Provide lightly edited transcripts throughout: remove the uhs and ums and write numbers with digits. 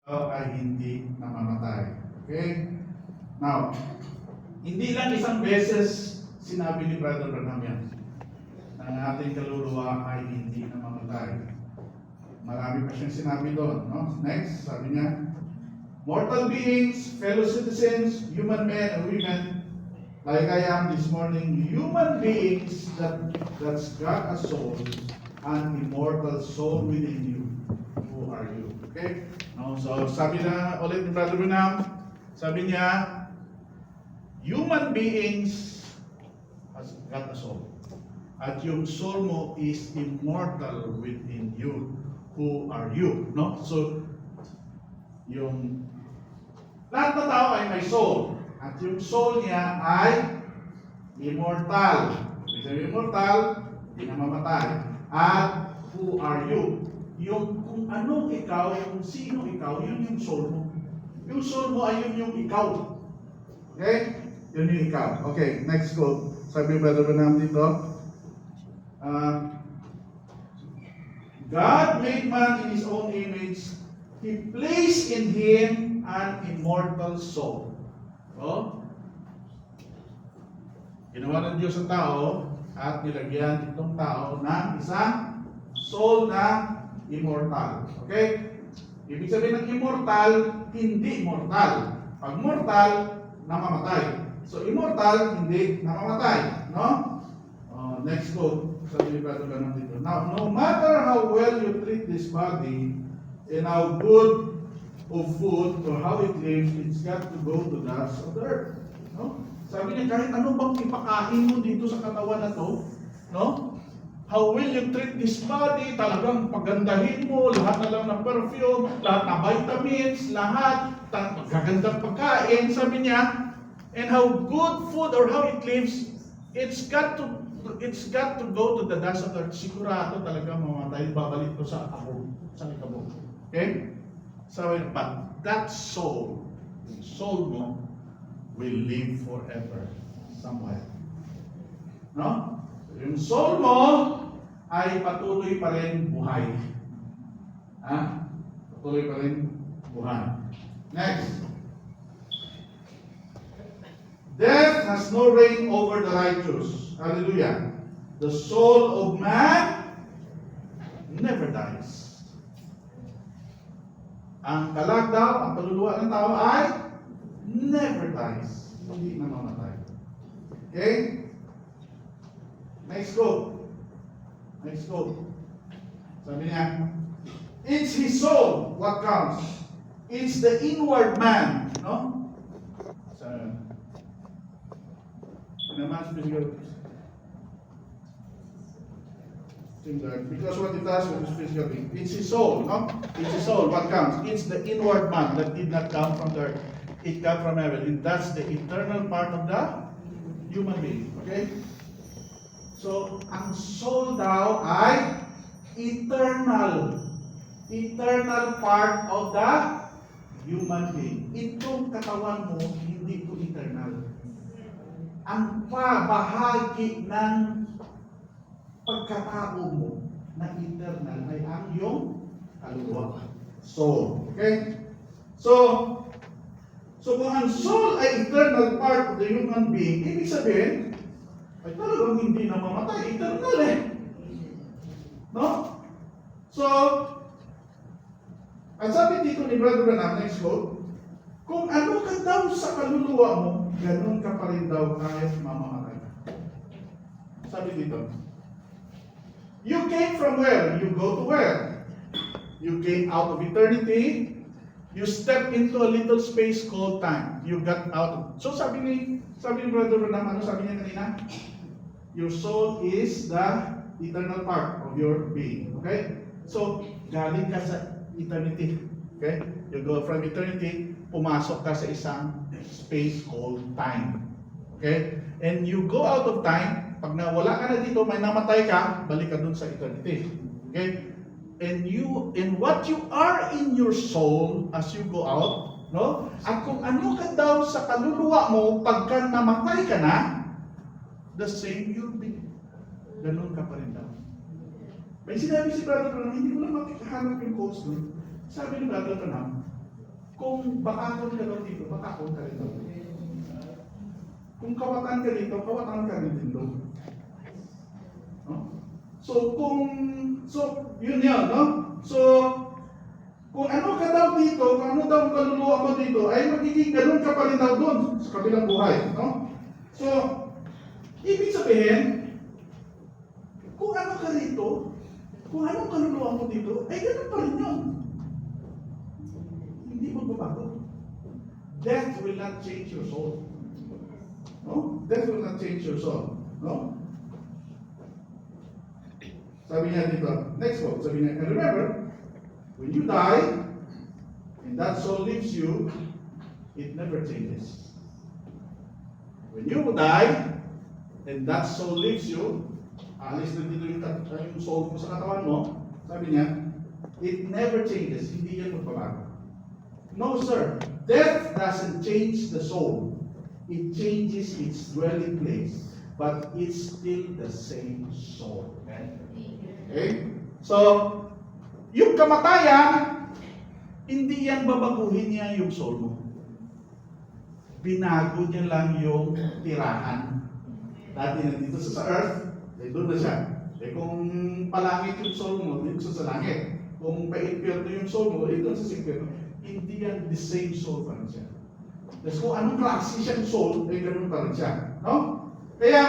ay hindi namamatay. Okay? Now, hindi lang isang beses sinabi ni Brother Branham yan, na ang ating kaluluwa ay hindi namamatay. Marami pa siyang sinabi doon. No? Next, sabi niya, mortal beings, fellow citizens, human men and women, like I am this morning, human beings that's got a soul, an immortal soul within you. Who are you? Okay? No, so sabi na ulit ni Brother Branham, sabi niya, human beings has got a soul. At yung soul mo is immortal within you. Who are you? No? So, yung lahat ng tao ay may soul. At yung soul niya ay immortal. Kasi immortal, hindi namamatay. At who are you? Yung kung anong ikaw, kung sino ikaw, yun yung soul mo. Yung soul mo ay yun yung ikaw. Okay? Yun yung ikaw. Okay, next quote. Sabi Brother Branham dito, God made man in His own image. He placed in him an immortal soul. So, ginawa ng Diyos ang tao at nilagyan itong tao ng isang soul na immortal. Okay? Ibig sabihin ng immortal, hindi mortal. Pag mortal, namamatay. So, immortal, hindi namamatay. No? Next quote. Sabi ni Brother Branham dito. Now, no matter how well you treat this body and how good of food or how it lives, it's got to go to the dust of the earth. No? Sabi niya, kahit ano bang ipakain mo dito sa katawan na to, no? How will you treat this body? Talagang pagandahin mo, lahat na lang ng perfume, lahat na vitamins, lahat, magagandang pagkain, sabi niya, and how good food or how it lives, it's got to go to the dust of the earth. Sigurado talaga mamatay, babalik ko sa abog, sa likabog. Okay? So, but that soul mo, will live forever somewhere. No? Yung soul mo ay patuloy pa rin buhay. Ha? Patuloy pa rin buhay. Next. Death has no reign over the righteous. Hallelujah. The soul of man never dies. Ang kalag daw, ang kaluluwa ng tao ay never dies. Hindi namamatay. Okay? Next quote. Next quote. Sabi niya, it's his soul what counts. It's the inward man. No? So, naman physical. Because what it does with his physical being, it's his soul, no? It's his soul what counts. It's the inward man that did not come from the earth. It came from heaven. And that's the eternal part of the human being. Okay? So, ang soul daw ay eternal. Eternal part of the human being. Itong katawan mo, hindi ito eternal. Ang bahagi ng pagkatao mo na eternal ay ang iyong kaluluwa. Soul. Okay? So kung ang soul ay eternal part of the human being, ibig sabihin, ay talagang hindi namamatay. Eternal eh. No? So, ang sabi dito ni Brother Branham, next quote, kung ano ka daw sa kaluluwa mo, ganun ka pa rin daw kahit mamamatay. Sabi dito, you came from where? You go to where? You came out of eternity. You step into a little space called time. You got out of. So sabi ni Brother Branham, ano sabi niya kanina? Your soul is the eternal part of your being. Okay? So, galing ka sa eternity. Okay? You go from eternity, pumasok ka sa isang space called time. Okay? And you go out of time, pag nawala ka na dito, may namatay ka, balik ka dun sa eternity. Okay? And what you are in your soul as you go out, no? At kung ano ka daw sa kaluluwa mo, pagka namatay ka na, the same you'll be. Ganun ka pa rin daw. May sinabi si Brother Branham, hindi ko lang makikahanap yung quotes doon. Sabi ni Brother Branham, Kung bakakon ka daw dito, bakakon ka rin daw. Kung kawatan ka dito, kawatan ka rin dito. No? Yun yan, no? So, kung ano ka daw dito, kung ano daw kaluluwa mo dito, ay magiging ganun ka pa rin daw doon sa kabilang buhay, no? So, ibig sabihin, kung ano ka rito, kung anong kaluluwa mo dito, ay ganun pa rin yun. Hindi magbabago. Death will not change your soul. No? Death will not change your soul. No? Sabi niya dito, next quote, sabi niya, and remember, when you die, and that soul leaves you, it never changes. When you die, and that soul leaves you, alis na dito yung soul mo sa katawan mo, sabi niya, it never changes, hindi yan magbabago. No, sir. Death doesn't change the soul. It changes its dwelling place, but it's still the same soul. Okay? So, yung kamatayan, hindi yan babaguhin niya yung soul mo. Binago niya lang yung tirahan. Dati nandito sa earth, eh doon na siya. Eh kung palangit yung soul mo, dito sa langit. Kung pa-impyerno yung soul mo, eh doon sa impyerno. Hindi yan the same soul pa rin siya. Tapos kung anong klase siyang soul, ay ganun pa rin siya. No? Kaya,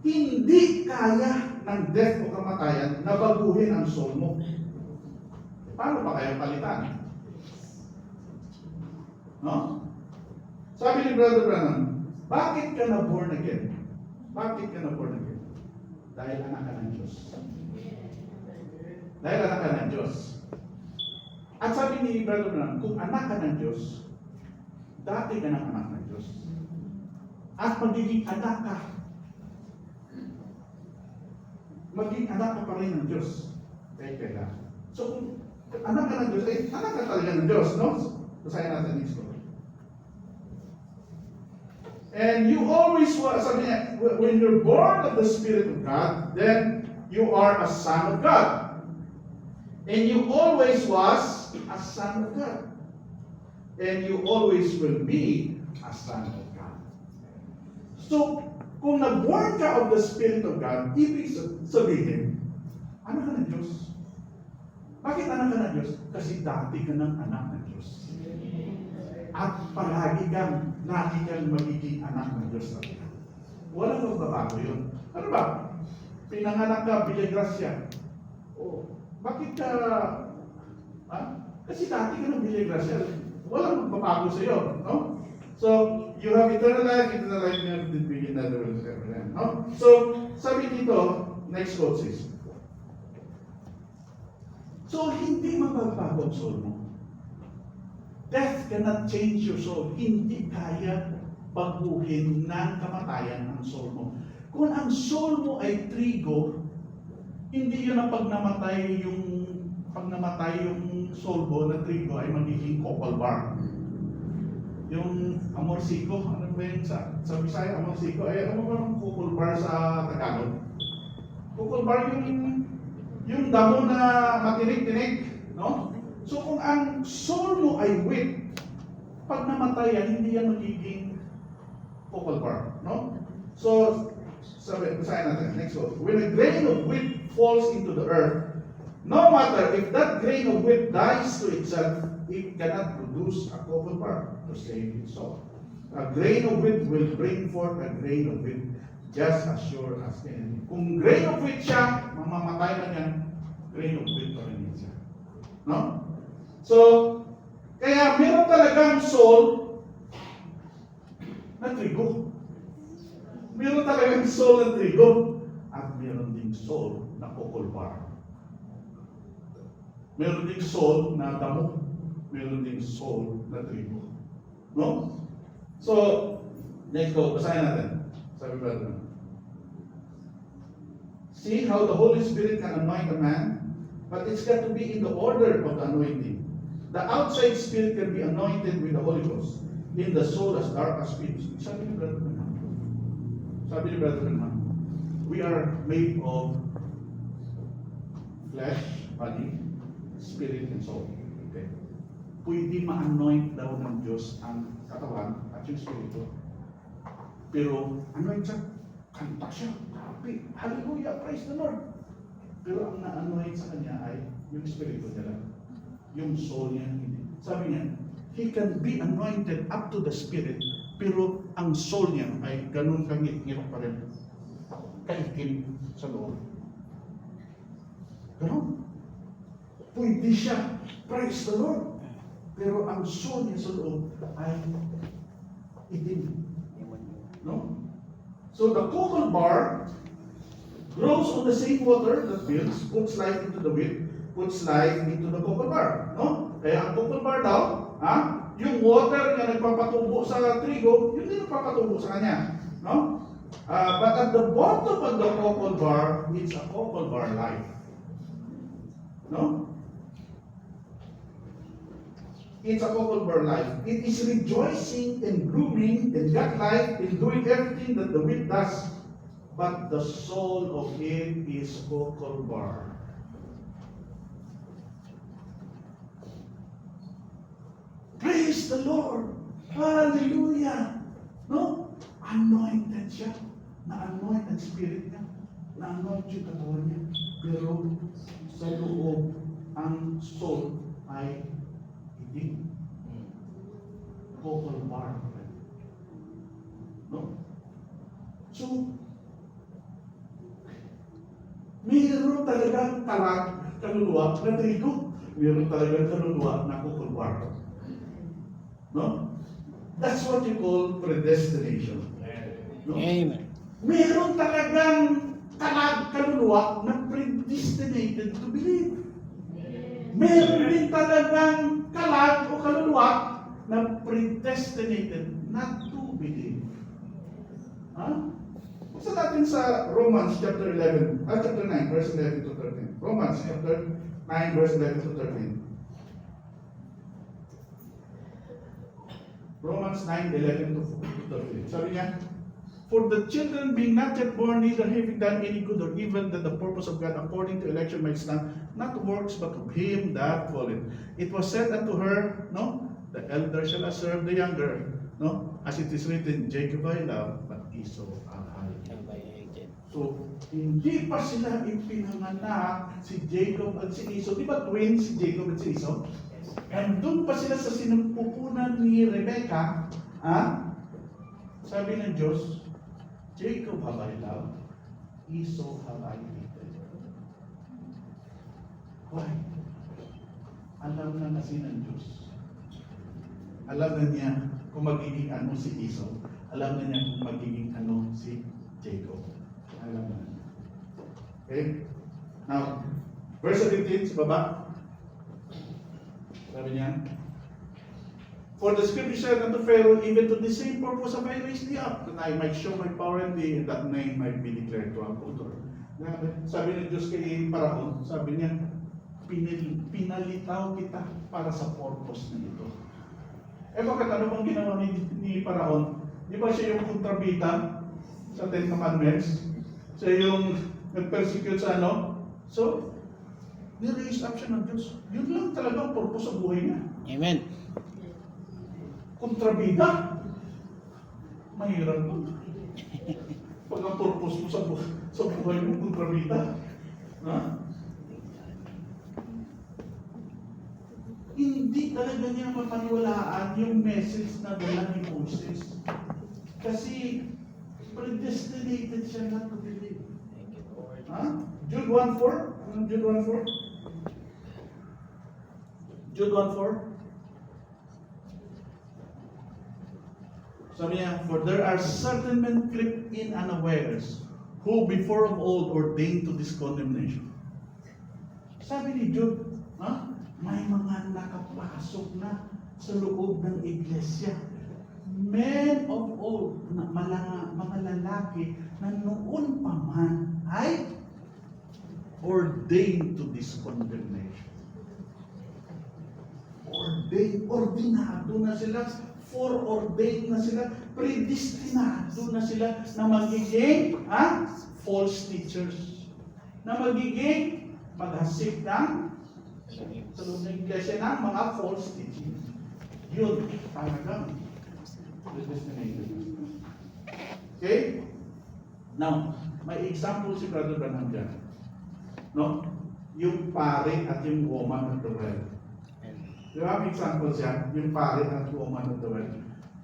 hindi kaya ng death o kamatayan na baguhin ang soul mo. Paano pa kaya palitan? No? Sabi ni Brother Branham, bakit ka na born again? Bakit ka na born again? Dahil anak ka ng Diyos. Dahil anak ka ng Diyos. At sabi ni Brother Branham, kung anak ka ng Diyos, dati ka ng anak ng Diyos. At magiging anak ka. Magiging anak ka pa rin ng Diyos. Kaya. So kung anak ka ng Diyos, eh, anak ka talaga ng Diyos, no? Basahin natin next story. And you always were, sabi niya, when you're born of the Spirit of God, then you are a son of God. And you always was a son of God. And you always will be a son of God. So, kung nag-born ka of the Spirit of God, ibig sabihin, anak ka ng Diyos. Bakit anak ka ng Diyos? Kasi dati ka ng anak ng Diyos. At palagi kang magiging anak ng Diyos talaga. Walang magbabago yun. Ano ba? Pinanganak ka, bilegrasya. Oh, bakit ka, kasi dati ka ng bilegrasya. Walang magbabago sa iyo, no? So, you have eternal life never did begin, never will ever end, no? So, sabi dito, next quote says, so, hindi magbabago ang soul mo. Death cannot change your soul. Hindi kaya baguhin ng kamatayan ang soul mo. Kung ang soul mo ay trigo, hindi yun ang pag namatay yung soul mo na trigo ay magiging copal bar. Yung amorsiko, ano ba yun sa Bisaya, amorsiko, ay ano ba ang copal bar sa Tagalog? Copal bar yung damo na matinik-tinik, no? So kung ang soul mo ay wheat, pag namatay yan, hindi yan magiging focal bar, no? So, basahin natin, next one. When a grain of wheat falls into the earth, no matter if that grain of wheat dies to itself, it cannot produce a focal bar to save its soul. A grain of wheat will bring forth a grain of wheat just as sure as anything. Kung grain of wheat siya, mamamatay na yan, grain of wheat pa rin siya. No? So, kaya meron talagang soul na trigo. Meron talagang soul na trigo. At meron ding soul na kokolbar. Meron ding soul na damo. Meron ding soul na trigo. No? So, next go. Basahin natin. Sabi ba natin? See how the Holy Spirit can anoint a man, but it's got to be in the order of the anointing. The outside spirit can be anointed with the Holy Ghost. In the soul as dark as pitch. Sabi ni Brother Branham, we are made of flesh, body, spirit, and soul. Okay. pwede ma-anoint daw ng Diyos ang katawan at yung spirito. Pero anoint siya, kanta siya, happy, hallelujah, praise the Lord. Pero ang na-anoint sa kanya ay yung spirito niya lang. Yung soul niya, hindi. Sabi niya, he can be anointed up to the spirit, pero ang soul niya ay ganun kangit-ngit pa rin. Kaikin sa loob. Ganun. Pwede siya, praise the Lord. Pero ang soul niya sa loob ay itim. No? So the cocoa bar grows on the same water that builds, puts life into the wheat, puts life into the cocoa bar. No? Kaya ang cocoa bar daw, yung water na nagpapatubo sa trigo, yun din nagpapatubo sa kanya. No? But at the bottom of the cocoa bar, it's a cocoa bar life. No? It's a cocoa bar life. It is rejoicing and blooming and got life in doing everything that the wheat does. But the soul of it is cocoa bar. Praise the Lord! Hallelujah! No? Anointed siya. Na-anoint ang spirit niya. Na-anoint yung katawan niya. Pero sa loob, ang soul ay hindi. Cocoa bar. No? So, mayroon talagang kaluluwa na trigo. Mayroon talagang kaluluwa na cocoa bar. No? That's what you call predestination. No? Amen. Mayroon talagang kaluluwa na predestinated to believe. Meron din talagang kalag o kaluluwa na predestinated not to believe. Basta natin sa Romans chapter 11, chapter 9, verse 11 to 13. Romans chapter 9, verse 11 to 13. Romans 9:11 to 13. Sabi niya, for the children being not yet born, neither having done any good or evil, that the purpose of God according to election might stand, not works, but of him that calleth. It was said unto her, no, the elder shall serve the younger, no, as it is written, Jacob I love, but Esau I hate. So, hindi pa sila ipinanganak si Jacob at si Esau. Di ba twins si Jacob at si Esau? And doon pa sila sa sinumpupunan ni Rebecca, sabi ng Diyos, Jacob have I loved, Esau have I hated. Why? Alam na kasi ng Diyos. Alam na niya kung magiging ano si Esau. Alam na niya kung magiging ano si Jacob. Alam na niya. Okay? Now, verse 17 sa baba. Sabi niya, for the scripture said unto Pharaoh, even to the same purpose have I raised thee up, that I might show my power in thee, and that name might be declared to our culture. Sabi ng Diyos kay Paraon, sabi niya, pinalitaw kita para sa purpose na ito. Eh bakit ano bang ginawa ni Paraon? Di ba siya yung kontrabita sa Ten Commandments? Siya yung nag-persecute sa ano? So, ni-raise up siya ng Diyos. Yun lang talaga ang purpose sa buhay niya. Amen. Kontrabida. Mahirap mo. Pag ang purpose mo sa buhay mo, kontrabida. Hindi talaga niya mapaniwalaan yung message na dala ni Moses. Kasi predestinated siya not to believe. Jude 1:4? Jude 1:4? Jude 1:4? Sabi niya, for there are certain men crept in unawares, who before of old ordained to this condemnation. Sabi ni Jude, may mga nakapasok na sa loob ng iglesia. Men of old, mga lalaki na noon pa man ay ordained to this condemnation. Ordinado na sila, foreordained na sila, predestinado na sila na magiging false teachers, na magiging maghasik ng Sa loob ng iglesia ng mga false teaching. Yun, talagang predestinated. Okay? Now, may example si Brother Branham dyan. No? Yung pare at yung woman of the well. Di ba? May example siya, yung pare at yung woman of the well.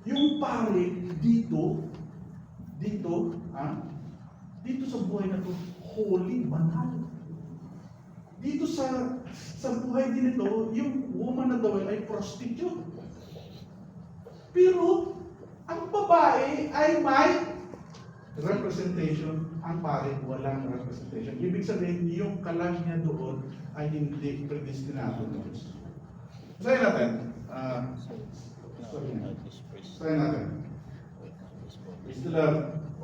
Yung pare dito sa buhay na to, holy, banal. Dito sa buhay din ito, yung woman of the well ay prostitute. Pero, ang babae ay may representation, ang pare walang representation. Ibig sabihin, yung kalang niya doon ay hindi predestinado ng Diyos. Sabihin natin, sabihin natin,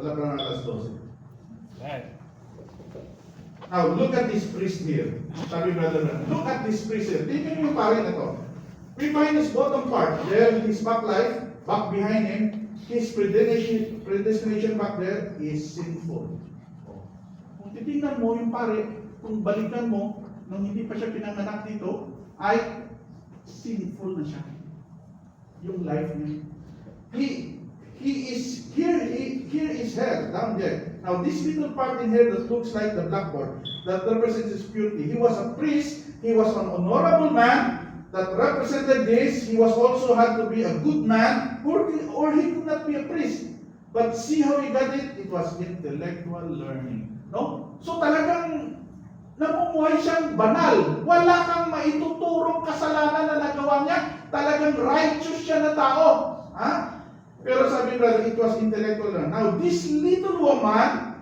wala pa ng alas 12. Now, look at this priest here. Sabi brother, look at this priest here. Tingnan yung pare na to. We find his bottom part there, his back life, back behind him. His predestination back there is sinful. Kung titingnan mo yung pare, kung balikan mo, nung hindi pa siya pinanganak dito, ay sinful na siya. Yung life niya. Here is hell, down there. Now this little part in here that looks like the blackboard, that represents his purity. He was a priest, he was an honorable man, that represented this. He was also had to be a good man, or he could not be a priest. But see how he got it? It was intellectual learning. No? So talagang namumuhay siyang banal. Wala kang maituturong kasalanan na nagawa niya. Talagang righteous siya na tao. Ha? Pero sabi brother, it was intellectual learning. Now this little woman,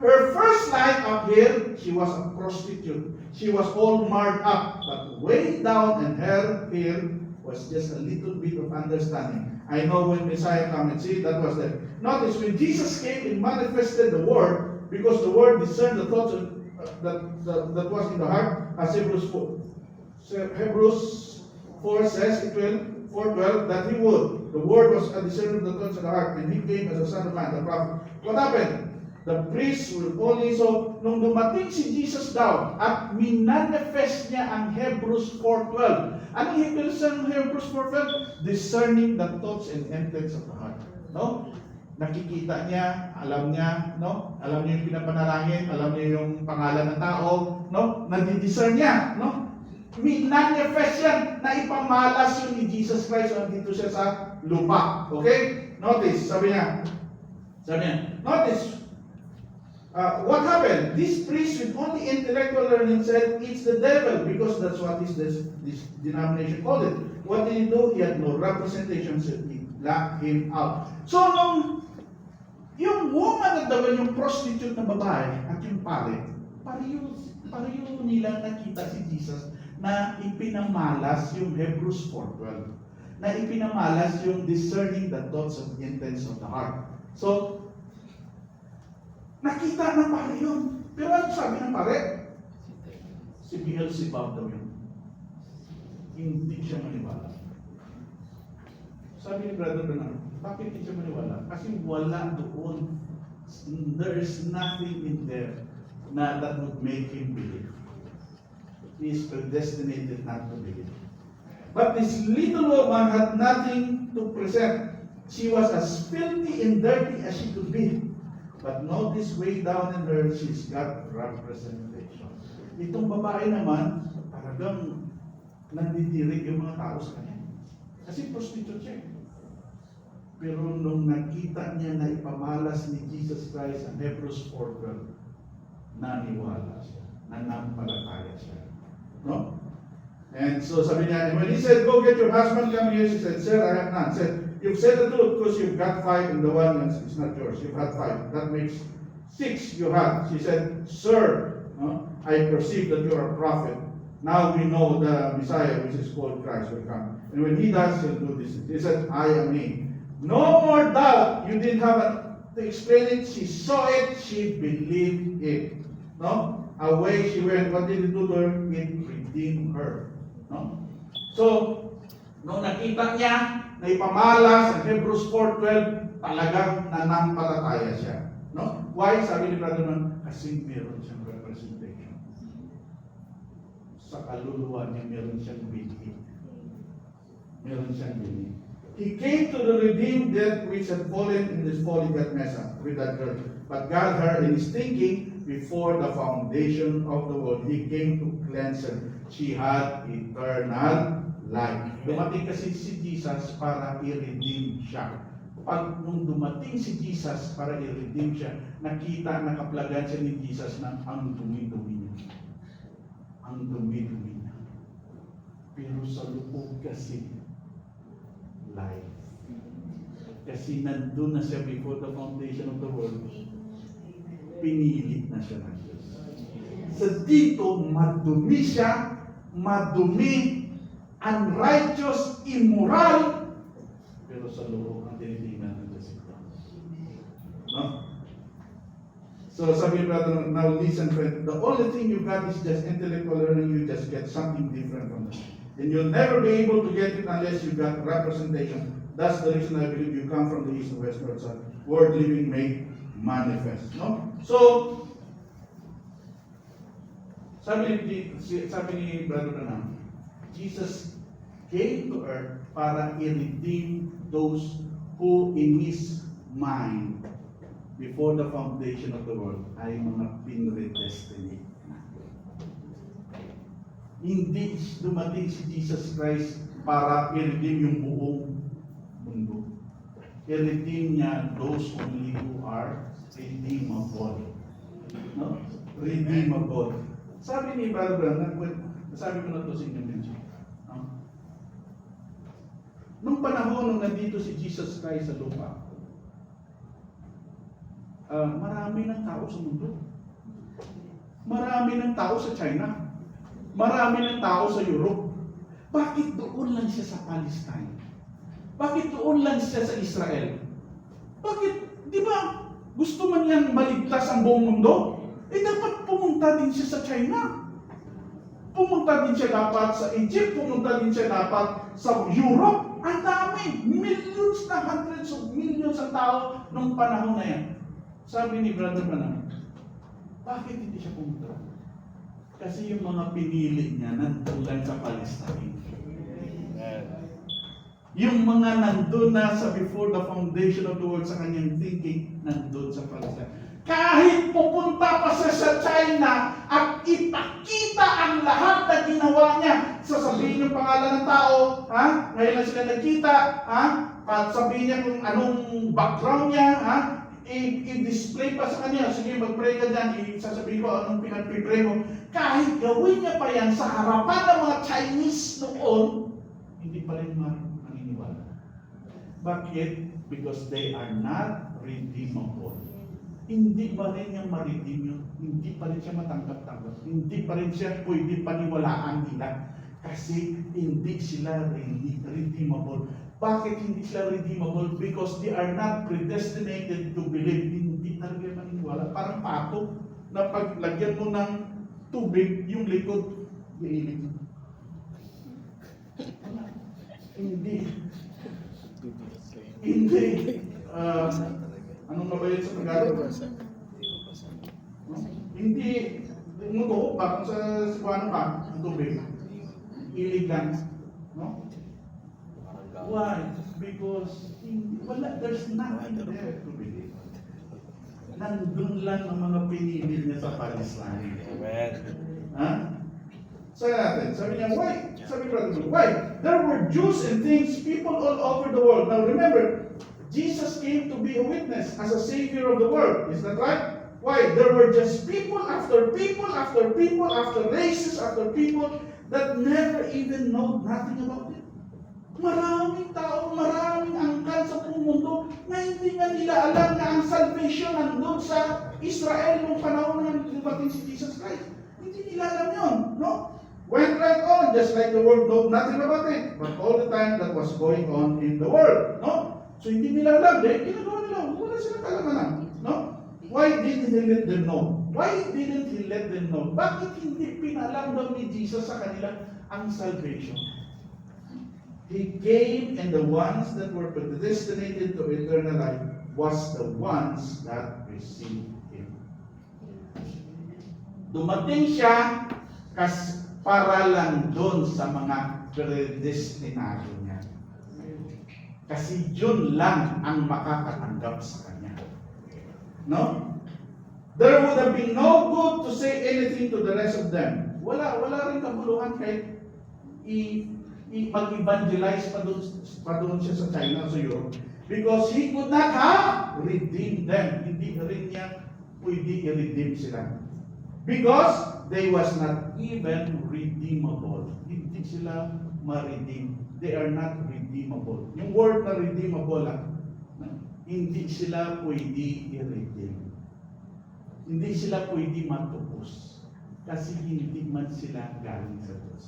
her first life up here, she was a prostitute. She was all marred up, but way down in her here was just a little bit of understanding. I know when Messiah came and see, that was there. Notice when Jesus came and manifested the Word, because the Word discerned the thoughts that was in the heart, as Hebrews 4 says, 4:12, that he would. The Word was a discerner of the thoughts of the heart, and he came as a Son of Man, the prophet. What happened? The priest will only, so, nung dumating si Jesus daw, at minanifest niya ang Hebrews 4:12. Anong Hebrews 4:12? Discerning the thoughts and intents of the heart. No? Nakikita niya, alam niya, no? Alam niya yung pinapanalangin, alam niya yung pangalan ng tao, no? Nadi-discern niya, no? Minanifest yan, na ipamalas yun ni Jesus Christ dito siya sa lupa. Okay? Notice, sabi niya, notice, what happened? This priest with only intellectual learning said, it's the devil, because that's what this denomination called it. What did he do? He had no representation, so he locked him out. So, yung woman at yung prostitute na babae at yung pare, pareho nila nakita si Jesus na ipinamalas yung Hebrews 4:12. Na ipinamalas yung discerning the thoughts and intents of the heart. So, nakita ng pare yun. Pero ano sabi ng pare? Si Beelzebub daw yun. Hindi siya maniwala. Sabi ni Brother Branham, bakit hindi siya maniwala? Kasi wala doon. There is nothing in there that would make him believe. He is predestinated not to believe. But this little woman had nothing to present. She was as filthy and dirty as she could be. But notice way down in her, she's got representation. Itong babae naman, talagang nandidirig yung mga tao sa kanya. Kasi prostitute siya. Pero nung nakita niya na ipamalas ni Jesus Christ ang Hebrews 4:12, naniwala siya, nanampalataya siya. No? And so sabi niya, and when he said, go get your husband, come here, she said, sir, I have none. Said, you've said the truth because you've got 5 and the one is not yours. You've had 5. That makes 6 you had. She said, sir, I perceive that you're a prophet. Now we know the Messiah, which is called Christ, will come. And when he does, he'll do this. He said, I am he. No more doubt. You didn't have to explain it. She saw it. She believed it. No? Away she went. What did it do to her? It redeemed her. No? So, nung nakita niya na ipamalas ang Hebrews 4:12, talagang nanampalataya siya. No? Why? Sabi ni Brother Man, kasi meron siyang representation. sa kaluluwa niya meron siyang binhi. Meron siyang binhi. He came to redeem that which had fallen in this folly that mess up with that girl. But God heard in his thinking before the foundation of the world. He came to cleanse her. She had eternal life. Dumating kasi si Jesus para i-redeem siya. Pag nung dumating si Jesus para i-redeem siya, nakita, nakaplagan siya ni Jesus na ang dumi-dumi niya. Ang dumi-dumi niya. Pero sa loob kasi, life. Kasi nandun na siya before the foundation of the world. Pinilit na siya ng Diyos. Sa dito, madumi siya, madumi, unrighteous, immoral, pero sa loob ang tinitingnan ng Diyos ito. No? So sabi ni brother, now listen friend, the only thing you got is just intellectual learning, you just get something different from that. And you'll never be able to get it unless you got representation. That's the reason I believe you come from the east and west north side. Word living made manifest. No? So, sabi ni Brother Branham, Jesus came to earth para i-redeem those who in His mind before the foundation of the world ay mga pinredestinate. Hindi dumating si Jesus Christ para i-redeem yung buong mundo. I-redeem niya those only who are redeemable. No? Redeemable. Sabi ni Brother Branham, sabi ko na ito sa inyo mention. No? Nung panahon nung nandito si Jesus Christ sa lupa, marami ng tao sa mundo. Marami ng tao sa China. Marami ng tao sa Europe. Bakit doon lang siya sa Palestine? Bakit doon lang siya sa Israel? Bakit, di ba, gusto man niyang maligtas ang buong mundo? Dapat pumunta din siya sa China. Pumunta din siya dapat sa Egypt. Pumunta din siya dapat sa Europe. Ang dami. Millions na hundreds of millions ang tao nung panahon na yan. Sabi ni Brother Branham, bakit hindi siya pumunta? Kasi yung mga pinili niya nandun lang sa Palestine. Yung mga nandun na sa before the foundation of the world sa kanyang thinking, nandun sa Palestine. Kahit pupunta pa siya sa China at ipakita ang lahat na ginawa niya, sasabihin yung pangalan ng tao, ha? Ngayon lang sila nagkita, ha? At sabihin niya kung anong background niya, ha? I-display pa sa kanya, sige mag-pray ka dyan, sasabihin ko anong pinag-pray mo. Kahit gawin niya pa yan sa harapan ng mga Chinese noon, hindi pa rin maniniwala. Bakit? Because they are not redeemable. Hindi pa rin niya ma-redeem yun. Hindi pa rin siya matanggap-tanggap. Hindi pa rin siya pwede paniwalaan nila. Kasi hindi sila redeemable. Bakit hindi sila redeemable? Because they are not predestinated to believe. Hindi talaga maniniwala. Parang pato na paglagyan mo ng tubig, yung likod, iilig. Hindi. Hindi. Anong mabayad sa Tagalog? Hindi. Umutuhok ba kung sa Cebuano ka, ang tubig? Ilig lang. No? Why? Because there's nothing there to believe. Nandun lang ang mga pinili niya sa Palestine. Amen. Ha? Sabi natin, sabi niya, why? Sabi Brother, why? There were Jews and things, people all over the world. Now remember, Jesus came to be a witness as a savior of the world. Is that right? Why? There were just people after people after people after races after people that never even know nothing about it. Maraming tao, maraming angkan sa buong mundo na hindi nga nila alam na ang salvation nandun sa Israel nung panahon na dumating si Jesus Christ. Hindi nila alam yun, no? Went right on, just like the world know nothing about it. But all the time that was going on in the world, no? So hindi nila alam, ginagawa nila, wala silang kalamanan, no? Why didn't He let them know? Why didn't He let them know? Bakit hindi pinalam daw ni Jesus sa kanila ang salvation? He came, and the ones that were predestinated to eternal life was the ones that received Him. Dumating siya para lang doon sa mga predestinado niya. Kasi yun lang ang makakatanggap sa kanya. No? There would have been no good to say anything to the rest of them. Wala rin kabuluhan kahit mag-evangelize pa doon siya sa China, sa Europe. Because he could not have redeemed them. Hindi rin niya pwede i-redeem sila. Because they was not even redeemable. Hindi sila ma-redeem. They are not redeemable. Yung word na redeemable, hindi sila pwede i-redeem. Hindi sila pwede matupos. Kasi hindi man sila galing sa Diyos.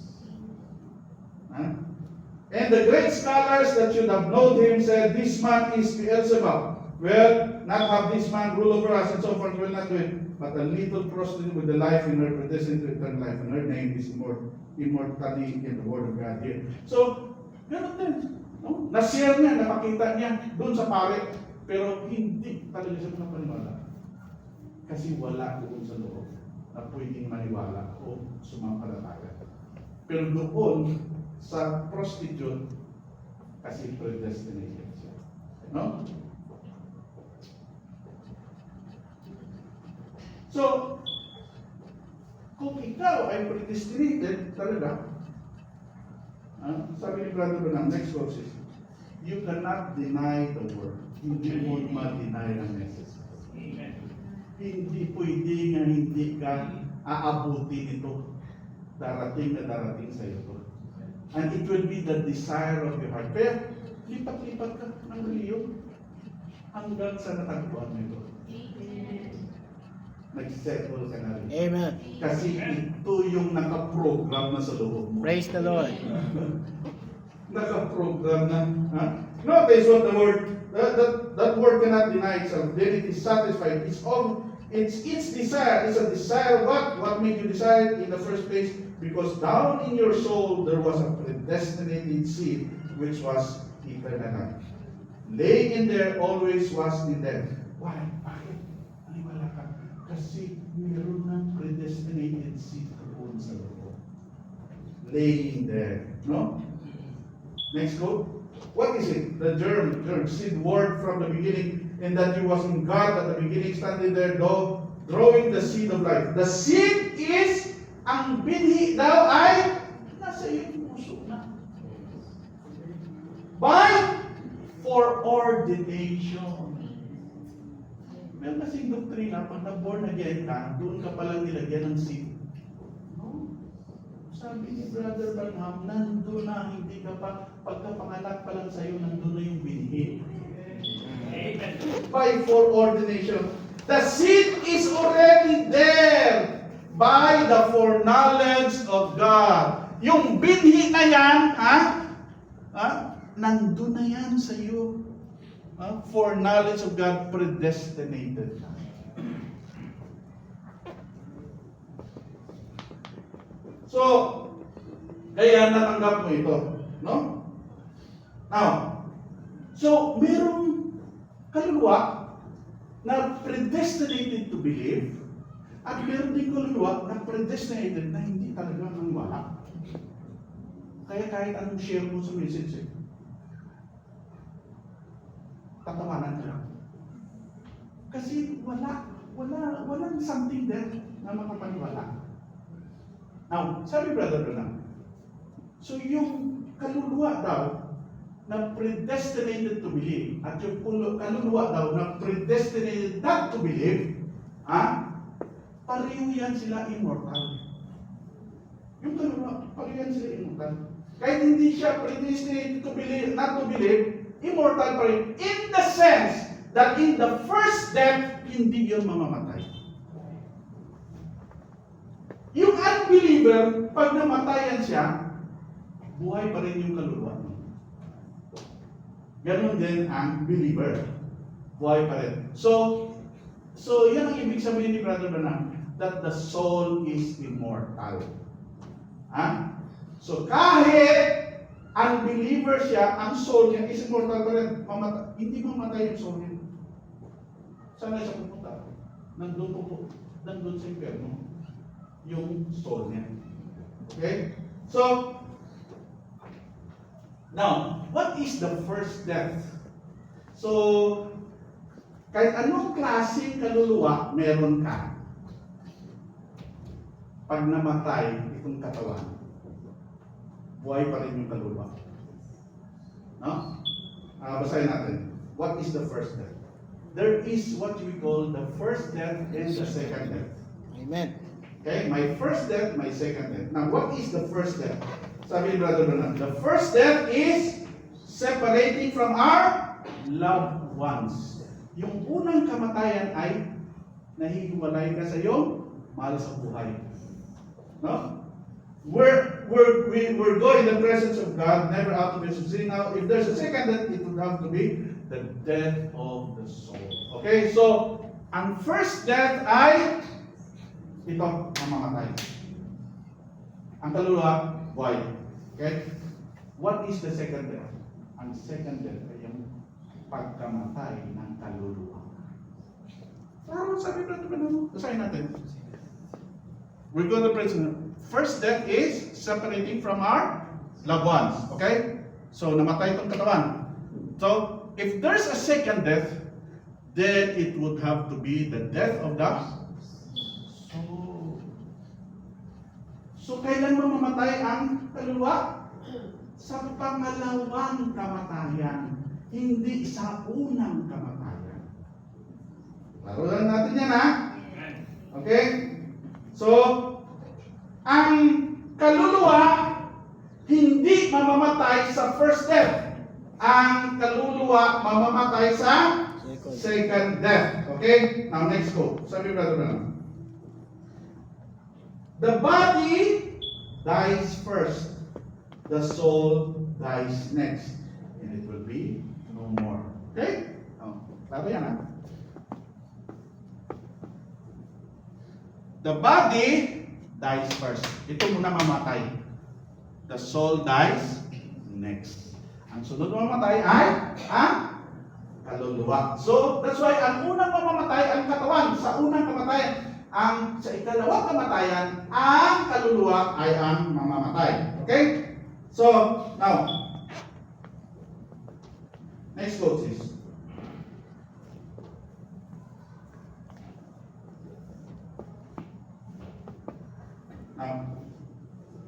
And the great scholars that should have known him said, this man is Beelzebub. Well, not have this man rule over us and so forth, will not do it. But a little prostitute with the life in her, predestined to eternal life, and her name is immortality in the word of God here. So, ganun din. No? Na-share niya, napakita niya doon sa pare, pero hindi talaga siya napaniwala. Kasi wala doon sa loob na pwedeng maniwala o sumampalataya. Pero doon sa prostitute, kasi predestinated siya. No? So, kung ikaw ay predestinated talaga, sabi ni Brother Branham, next verse is, you cannot deny the word. Hindi mo ma-deny ang message. Amen. Hindi pwede nga hindi ka aabuti nito. Darating sa iyo. And it will be the desire of your heart. Pero, lipat-lipat ka ng reliyon hanggang sa natagpuan mo ito. Nag-settle ka na rin. Amen. Kasi ito yung nakaprogram na sa loob mo. Praise the Lord. Nakaprogram na. Notice what the word, that word cannot deny itself. Then it is satisfied. It's desire. It's a desire of what? What made you desire in the first place? Because down in your soul there was a predestinated seed which was eternal life. Lay in there always was in them. Why? Bakit? Maniwala ka. Kasi mayroon ng predestinated seed doon sa loob. Laying there. No? Next quote. What is it? The germ, seed word from the beginning, and that he was in God at the beginning, standing there, drawing the seed of life. The seed is, ang binhi daw ay nasa iyong puso na. By foreordination. Meron kasing doktrina, pag na-born again ka, doon ka palang nilagyan ng seed. No? Sabi ni Brother Branham, nandun na, hindi ka pa, pagkapanganak pa lang sa'yo, nandun na yung binhi. Amen. By foreordination. The seed is already there by the foreknowledge of God. Yung binhi na yan, nandun na yan sa iyo. Foreknowledge of God, predestinated. So, kaya natanggap mo ito, no? Now, so merong kaluluwa na predestinated to believe, at meron din kaluluwa na predestinated na hindi talaga maniwala. Kaya kahit anong share mo sa message, tatawanan ka. Kasi walang something there na makapaniwala. Now, sabi Brother Branham, so yung kaluluwa daw na predestinated to believe at yung kaluluwa daw na predestinated not to believe, pareho yan sila immortal. Yung kaluluwa, pareho yan sila immortal. Kahit hindi siya predestinated to believe, not to believe, immortal pa rin. In the sense that in the first death, hindi yun mamamatay. Yung unbeliever, pag namatayan siya, buhay pa rin yung kaluluwa. Ganon din ang believer. Buhay pa rin. So yan ang ibig sabihin ni Brother Branham, that the soul is immortal. So kahit unbeliever siya, ang soul niya is immortal pa rin. Hindi mamatay yung soul niya. Saan na siya pupunta? Nandun sa impyerno yung soul niya. Okay? So, now, what is the first death? So, kahit anong klaseng kaluluwa meron ka, pag namatay itong katawan, buhay pa rin yung kaluluwa. No? Basahin natin. What is the first death? There is what we call the first death and the second death. Amen. Okay? My first death, my second death. Now, what is the first death? Sabi ni Brother Branham, the first death is separating from our loved ones. Yung unang kamatayan ay nahihiwalay ka sa iyong mahal sa buhay. No? We're going in the presence of God, never out of His sin. Now, if there's a second death, it would have to be the death of the soul. Okay, so ang first death ay ito, mamamatay. Ang kaluluwa, buhay. Okay? What is the second death? Ang second death ay yung pagkamatay ng kaluluwa. Parang sabi natin, basahin natin. We're going to pray. First death is separating from our loved ones. Okay? So, namatay itong katawan. So, if there's a second death, then it would have to be the death of the soul. So, kailan mamamatay ang kaluluwa? Sa pangalawang kamatayan, hindi sa unang kamatayan. Laruan natin yan, ha? Okay? So, ang kaluluwa hindi mamamatay sa first death. Ang kaluluwa mamamatay sa second death. Okay? Now, next go. Sabi Brother Branham. The body dies first. The soul dies next. And it will be no more. Okay? Oh, klaro yan, ha? The body dies first. Ito muna mamatay. The soul dies next. Ang sunod mamamatay ay ang kaluluwa. So, that's why ang unang mamamatay ang katawan. Sa unang kamatayan, sa ikalawang kamatayan, ang kaluluwa ay ang mamamatay. Okay? So, now, next quote is,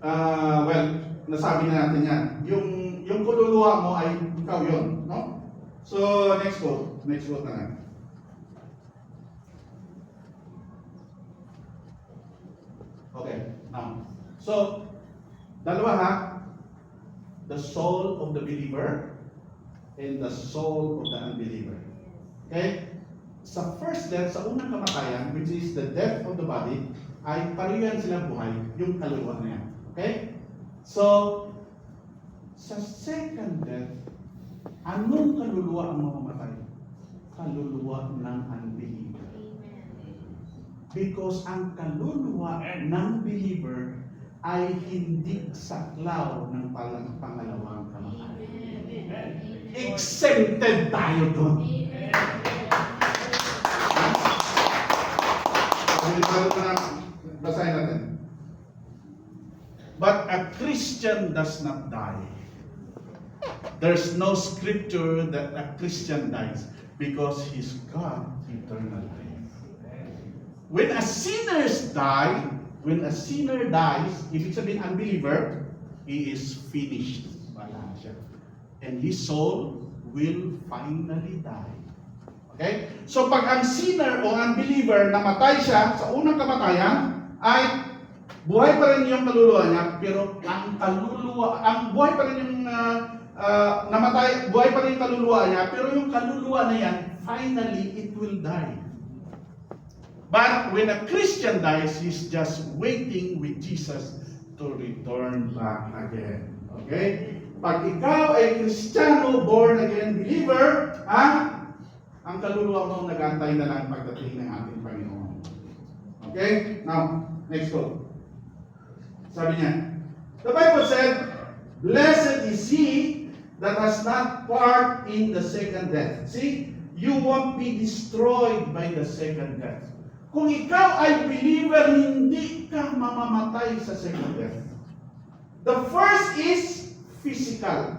well, nasabi na natin yan. Yung kaluluwa mo ay ikaw yun, no? So, next quote na lang. Okay, now. So, dalawa ha. The soul of the believer and the soul of the unbeliever. Okay? Sa first death, sa unang kamatayan, which is the death of the body, ay parehan silang buhay, yung kaluluwa na yan. Okay? So, sa second death, anong kaluluwa ang mamamatay? Kaluluwa ng unbeliever. Because ang kaluluwa ng believer ay hindi saklaw ng pangalawang kamatayan. Exempted tayo doon. Basahin natin. But a Christian does not die. There's no scripture that a Christian dies because he's got eternal life. When a sinner dies, ibig sabihin unbeliever, he is finished. Wala siya. And his soul will finally die. Okay? So pag ang sinner o unbeliever namatay siya sa unang kamatayan, ay buhay pa rin yung kaluluwa niya, pero ang buhay pa rin yung namatay, buhay pa rin yung kaluluwa niya, pero yung kaluluwa na yan, finally, it will die. But when a Christian dies, he's just waiting with Jesus to return back again. Okay? Pag ikaw ay Kristiyano, born again believer, ang kaluluwa mo nag-antay na lang pagdating ng ating Panginoon. Okay? Now, next quote. Sabi niya, the Bible said, blessed is he that has not part in the second death. See, you won't be destroyed by the second death. Kung ikaw ay believer, hindi ka mamamatay sa second death. The first is physical.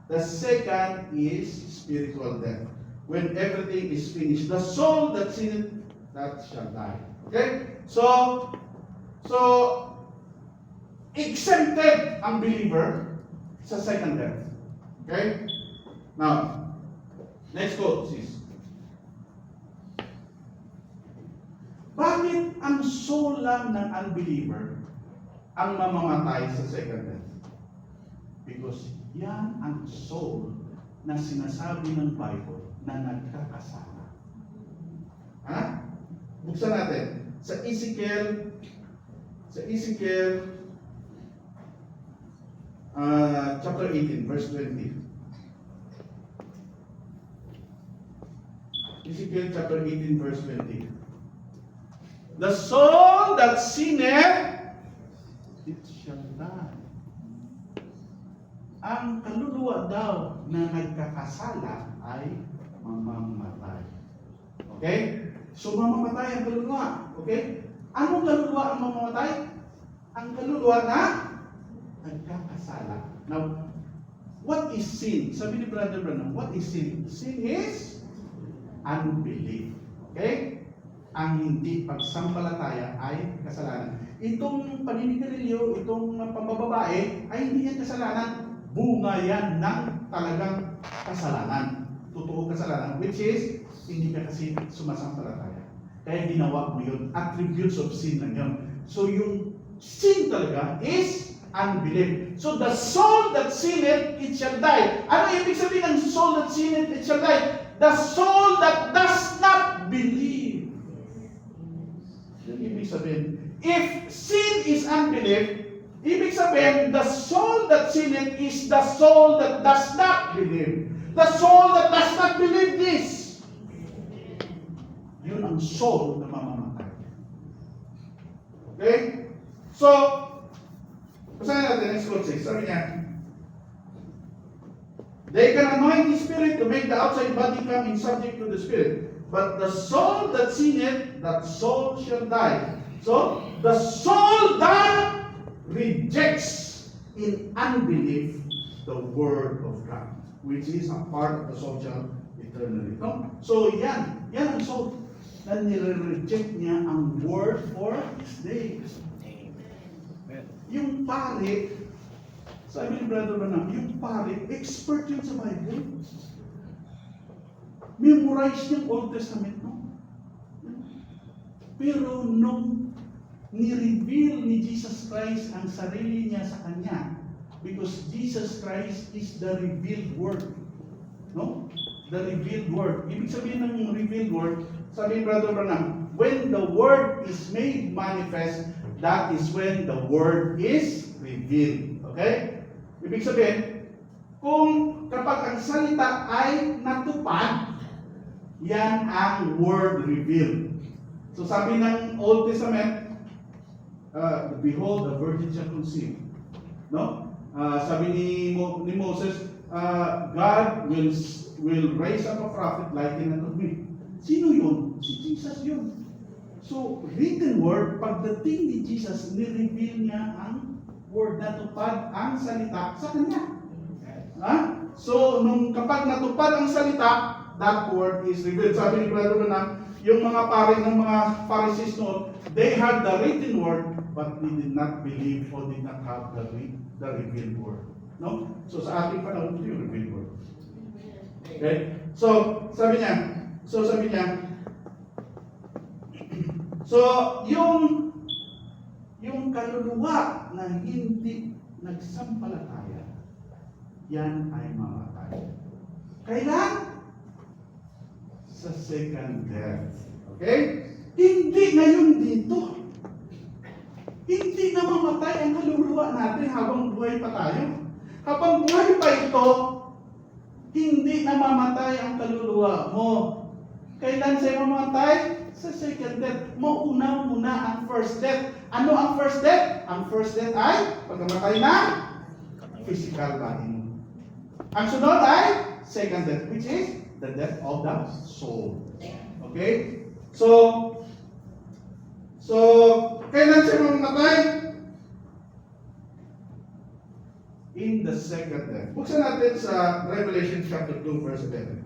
The second is spiritual death. When everything is finished, the soul that sinneth, that shall die. Okay? So exempted ang believer sa second death. Okay? Now, next quote, sis. Bakit ang soul lang ng unbeliever ang mamamatay sa second death? Because yan ang soul na sinasabi ng Bible na nagkakasala. Ha? Buksan natin. Sa Ezekiel chapter 18, verse 20. Ezekiel chapter 18, verse 20. The soul that sinneth, it shall die. Ang kaluluwa daw na nagkakasala ay mamamatay. Okay? So mamamatay ang kaluluwa. Okay? Anong kaluluwa ang mamamatay? Ang kaluluwa na nagkakasala. Now, what is sin? Sabi ni Brother Branham, what is sin? Sin is unbelief. Okay? Ang hindi pagsampalataya ay kasalanan. Itong paninigarilyo, itong pambababae, ay hindi yan kasalanan. Bunga yan ng talagang kasalanan. Totoo kasalanan. Which is, hindi ka kasi sumasampalataya. Kaya ginawa mo yun. Attributes of sin lang yun. So yung sin talaga is unbelief. So the soul that sinneth, it shall die. Ano ibig sabihin ng soul that sinneth, it shall die? The soul that does not believe. Yung ibig sabihin, if sin is unbelief, ibig sabihin, the soul that sinneth is the soul that does not believe. The soul that does not believe this. Yun ang soul na mamamatay. Okay? So, basahin natin next quote 6. Sabi niya, they can anoint the spirit to make the outside body come in subject to the spirit. But the soul that sinneth, that soul shall die. So, the soul that rejects in unbelief the word of God, which is a part of the soul shall eternally. No? So, yan ang soul na nire-reject niya ang word for his days. Yung pare, sabi ni Brother Branham, yung pare, expert yun sa Bible. Memorize niya Old Testament, no? Pero nung ni-reveal ni Jesus Christ ang sarili niya sa kanya, because Jesus Christ is the revealed word. No? The revealed word. Ibig sabihin ng revealed word, sabi ni Brother Branham, when the word is made manifest, that is when the word is revealed. Okay? Ibig sabihin, kung kapag ang salita ay natupad, yan ang word revealed. So sabi ng Old Testament, behold, the virgin shall conceive. No? Sabi ni Moses, God will raise up a prophet like unto me. Sino yun? Si Jesus yun. So, written word, pagdating ni Jesus, ni-reveal niya ang word, natupad ang salita sa kanya. So, kapag natupad ang salita, that word is revealed. Sabi ni Brother Branham, yung mga pare ng mga Pharisees noon, they had the written word, but they did not believe or did not have the revealed word. No? So, sa ating panahon, ito yung revealed word. Okay? So, sabi niya, yung kaluluwa na hindi nagsampalataya, yan ay mamatay. Kailan? Sa second death. Okay? Hindi ngayon dito. Hindi na mamatay ang kaluluwa natin habang buhay pa tayo. Habang buhay pa ito, hindi na mamatay ang kaluluwa mo. Kailan siya mamatay? Sa second death. Mauna muna ang first death. Ano ang first death? Ang first death ay pagkamatay na physical body mo. Ang sunod ay second death, which is the death of the soul. Okay? So kailan siya mamatay? the second death. Buksan natin sa Revelation chapter 2, verse 11.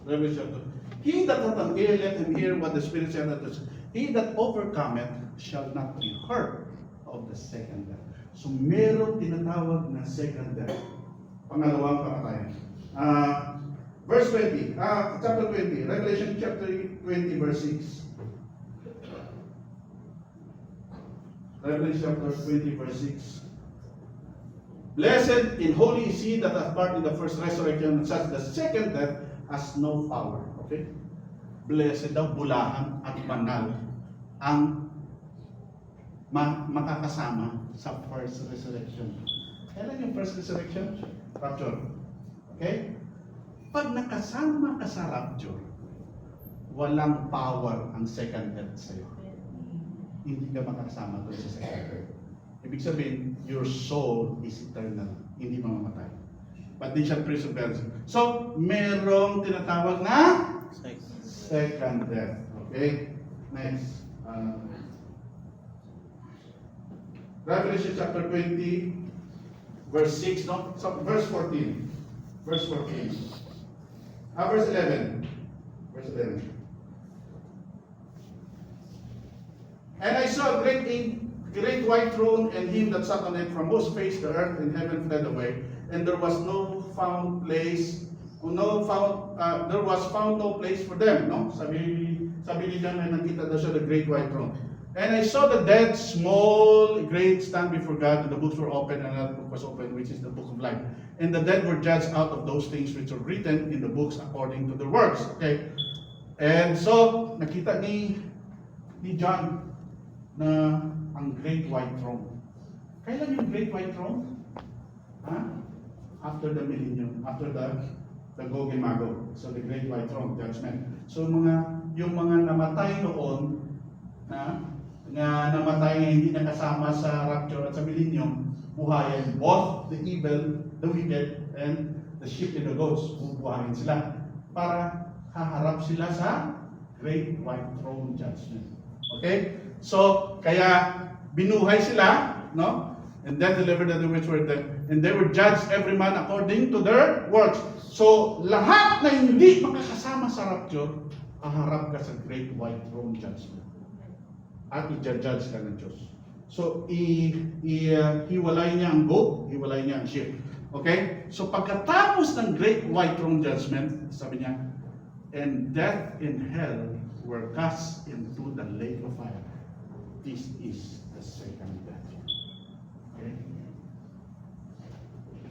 Revelation chapter 2. He that hath an ear, let him hear what the Spirit saith unto us. He that overcometh shall not be hurt of the second death. So merong tinatawag na second death. Pangalawang kamatayan. Verse 20, chapter 20, Revelation chapter 20, verse 6. Revelation chapter 20, verse 6. Blessed and holy is he that hath part in the first resurrection, and such the second death has no power. Okay? Blessed daw, bulahan at banal ang makakasama sa first resurrection. Kailan yung first resurrection? Rapture. Okay? Pag nakasama ka sa rapture, walang power ang second death sa'yo. Hindi ka makakasama doon sa second death. Ibig sabihin, your soul is eternal. Hindi mamamatay. But they shall persevere. So, merong tinatawag na second death. Okay? Next. Revelation chapter 20, verse 6, no? So, verse 14. Verse 14. Verse 11. Verse 11. And I saw a great white throne, and him that sat on it, from whose face the earth and heaven fled away, and there was found no place for them. No? Sabi niya na nakita daw siya the great white throne. And I saw the dead, small, great, stand before God, and the books were opened, and another book was opened, which is the book of life. And the dead were judged out of those things which were written in the books according to their works. Okay? And so, nakita ni John na ang great white throne. Kailan yung great white throne? After the millennium, after the Gog and Magog. So the great white throne, judgment. So yung mga namatay noon na namatay na hindi nakasama sa rapture at sa millennium, buhayin. Both the evil, the wicked, and the sheep and the goats, bubuhayin sila para haharap sila sa great white throne judgment. Okay? So, kaya binuhay sila, no? And then delivered the which were dead. And they were judged every man according to their works. So, lahat na hindi makakasama sa rapture, haharap ka sa great white throne judgment. At i-judge ka ng Diyos. So, hiwalay niya ang goat, hiwalay niya ang sheep. Okay? So, pagkatapos ng great white throne judgment, sabi niya, and death and hell were cast into the lake of fire. This is the second death. Okay?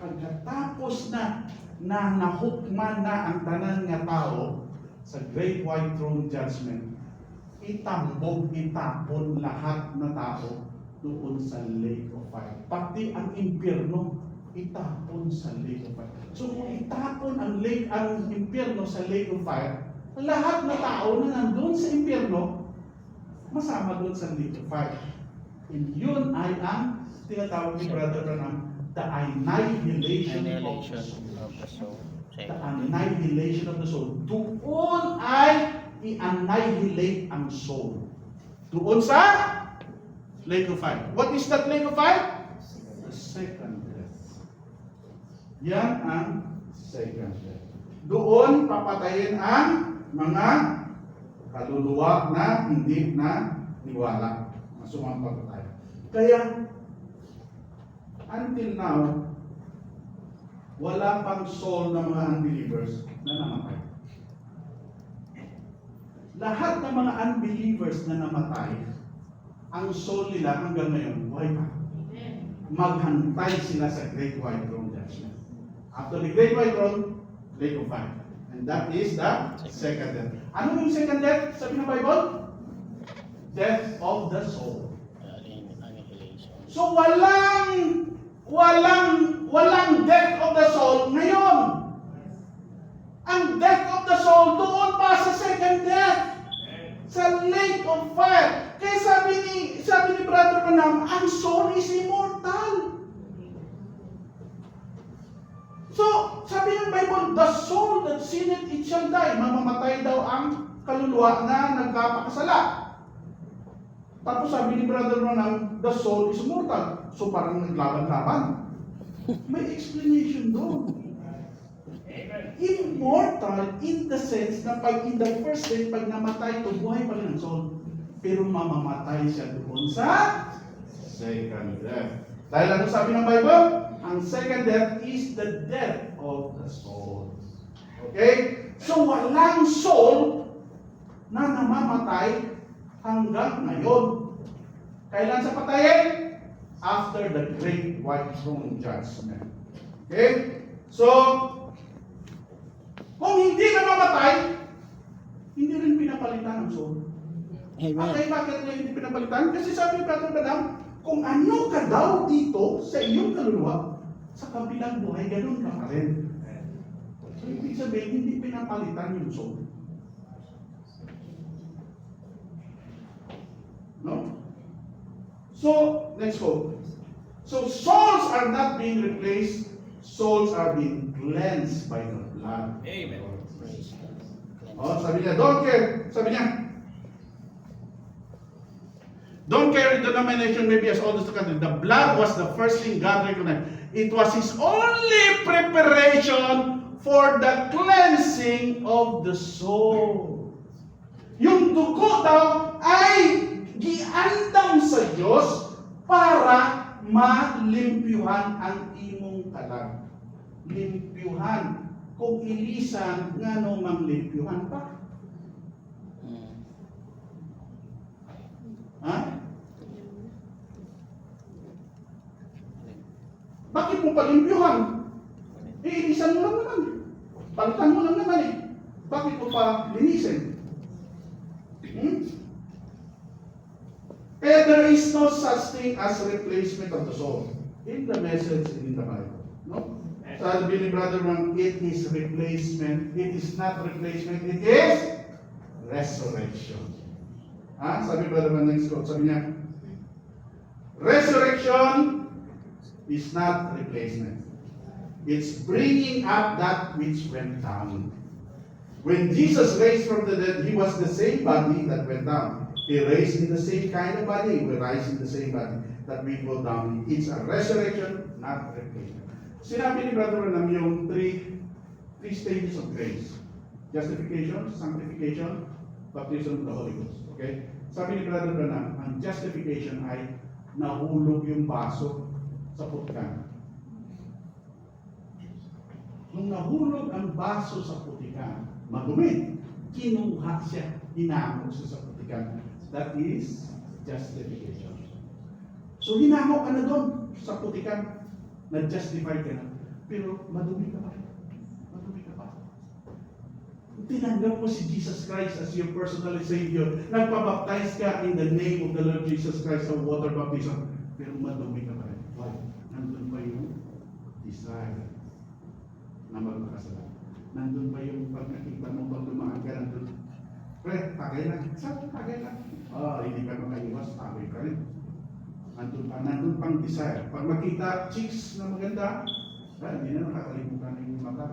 Pagkatapos na nahukman na ang tanan nga tao sa great white throne judgment, itapon lahat na tao doon sa lake of fire. Pati ang impyerno, itapon sa lake of fire. So kung itapon ang impyerno sa lake of fire, lahat na tao na nandun sa impyerno, masama doon sa lake of fire. And yun ay ang tinatawag ni Brother Branham, the annihilation of the soul. The annihilation of the soul. Doon ay i-annihilate ang soul. Doon sa lake of fire. What is that lake of fire? The second death. Yan ang second death. Doon papatayin ang mga kaluluwa na hindi na niwala. Masumang papatay. Kaya, until now, wala pang soul ng mga unbelievers na namatay. Lahat ng mga unbelievers na namatay, ang soul nila hanggang ngayon, buhay pa. Maghantay sila sa Great White Throne Judgment. After the Great White Throne, lake of fire. And that is the second death. Ano yung second death? Sabi ng Bible? Death of the soul. So walang death of the soul ngayon. Ang death of the soul doon pa sa second death. Sa lake of fire. Kaya sabi ni Brother Branham, ang soul is immortal. So, sabi ng Bible, the soul that sinneth it shall die. Mamamatay daw ang kaluluwa na nagkapakasala. Tapos sabi ni Brother Branham, the soul is immortal. So parang naglaban-laban. May explanation doon. Immortal in the sense na pag in the first death, pag namatay ito, buhay pa rin ang soul. Pero mamamatay siya doon sa second death. Dahil ano sabi ng Bible? Ang second death is the death of the soul. Okay? So walang soul na namamatay hanggang ngayon. Kailan sa patayin? After the great white throne judgment. Okay? So, kung hindi namamatay, hindi rin pinapalitan ang soul. Amen. Okay, bakit niya hindi pinapalitan? Kasi sabi ni Brother Branham, kung ano ka daw dito sa iyong kaluluwa, sa kabilang buhay, ganun ka pa rin. So, ibig sabihin, hindi pinapalitan yung soul. No? So, let's go. So, souls are not being replaced, souls are being cleansed by the blood. Amen. Praise God. Oh, sabi niya, don't care. Sabi niya, don't carry denomination maybe as old as the country. The blood was the first thing God recognized. It was His only preparation for the cleansing of the soul. Yung dugo daw ay giandam sa Diyos para malimpyuhan ang imong kalag. Limpyuhan. Kung ilisan, nga no mang limpyuhan pa. Ha? Bakit mo palimpyuhan? Ilisan mo lang naman. Palitan mo lang naman eh. Bakit mo pa linisin? There is no such thing as replacement of the soul in the message in the Bible. No? Sabi ni Brother Ron, it is replacement. It is not replacement. It is resurrection. Sabi Brother Ron, next quote, sabi niya, resurrection is not replacement. It's bringing up that which went down. When Jesus raised from the dead, He was the same body that went down. He raised in the same kind of body, we rise in the same body that we go down. It's a resurrection, not replacement. Sinabi ni Brother Branham yung three stages of grace. Justification, sanctification, baptism of the Holy Ghost. Okay? Sabi ni Brother Branham, ang justification ay nahulog yung baso sa putikan. Nung nahulog ang baso sa putikan, madumi, kinuha siya, hinamok siya sa putikan. That is justification. So hinamok ka na doon sa putikan, na-justify ka na, pero madumi ka pa. Madumi ka pa. Tinanggap mo si Jesus Christ as your personal Savior. Nagpabaptize ka in the name of the Lord Jesus Christ sa water baptism, pero madumi ka pa rin. Why? Nandun pa yung desire na magpakasala. Nandun pa yung pag nakita mo, pag dumaan ka nandun, pre, tagay lang. Sabi, tagay lang. Hindi ka makaiwas, tagay ka rin. Nandun pang desire. Pag makita chicks na maganda, hindi na nakakalimutan yung mata.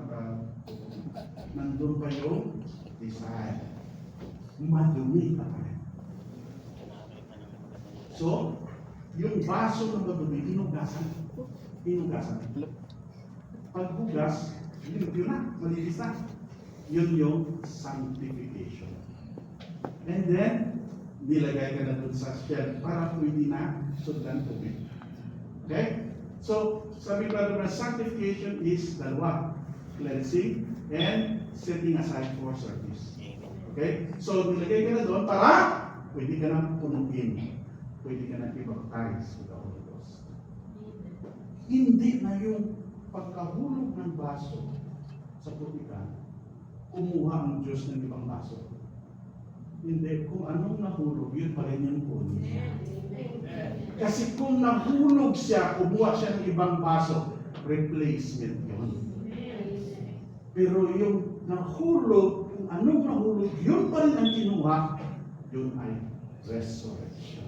Nandun pa yung desire. Madumi ka pa rin. So, yung baso na madumi, hinugasan. Hinugasan. Pag hugas, yun na, malinis na. Yun yung sanctification. And then, nilagay ka na dun sa shell para pwede na sundan tubig. Okay? So, sabi Brother Branham, sanctification is dalawa. Cleansing and setting aside for service. Okay? So, nilagay ka na doon para pwede ka na punuin. Pwede ka na i-baptize with the Holy Ghost. Hindi na yung pagkahulog ng baso sa putikan, kumuha ang Diyos ng ibang baso. Hindi, kung anong nahulog, yun pa rin yung kunin niya. Kasi kung nahulog siya, kumuha siya ng ibang baso, replacement yun. Pero yung nahulog, kung anong nahulog, yun pa rin ang kinuha, yun ay resurrection.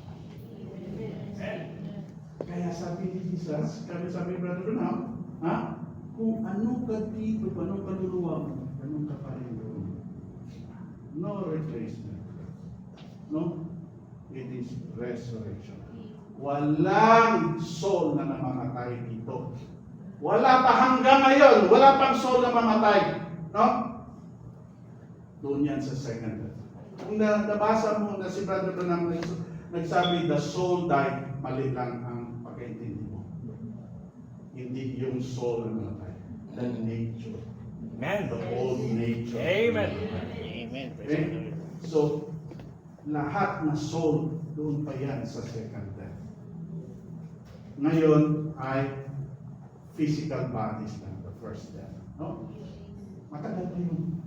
Kaya sabi ni Jesus, sabi Brother Branham, kung anong ka dito, anong kaluluwa mo, anong ka pa rin doon. No replacement. No? It is resurrection. Walang soul na namamatay dito. Wala pa hanggang ngayon, wala pang soul na mamatay. No? Doon yan sa second death. Kung nabasa mo na si Brother Branham nagsabi, the soul died, mali lang ang pagkaintindi mo. Hindi yung soul na namatay. The nature. Amen. The old nature. Amen. Amen. Okay? So, lahat na soul, doon pa yan sa second death. Ngayon ay physical bodies lang, the first death. No? Matagal na yun.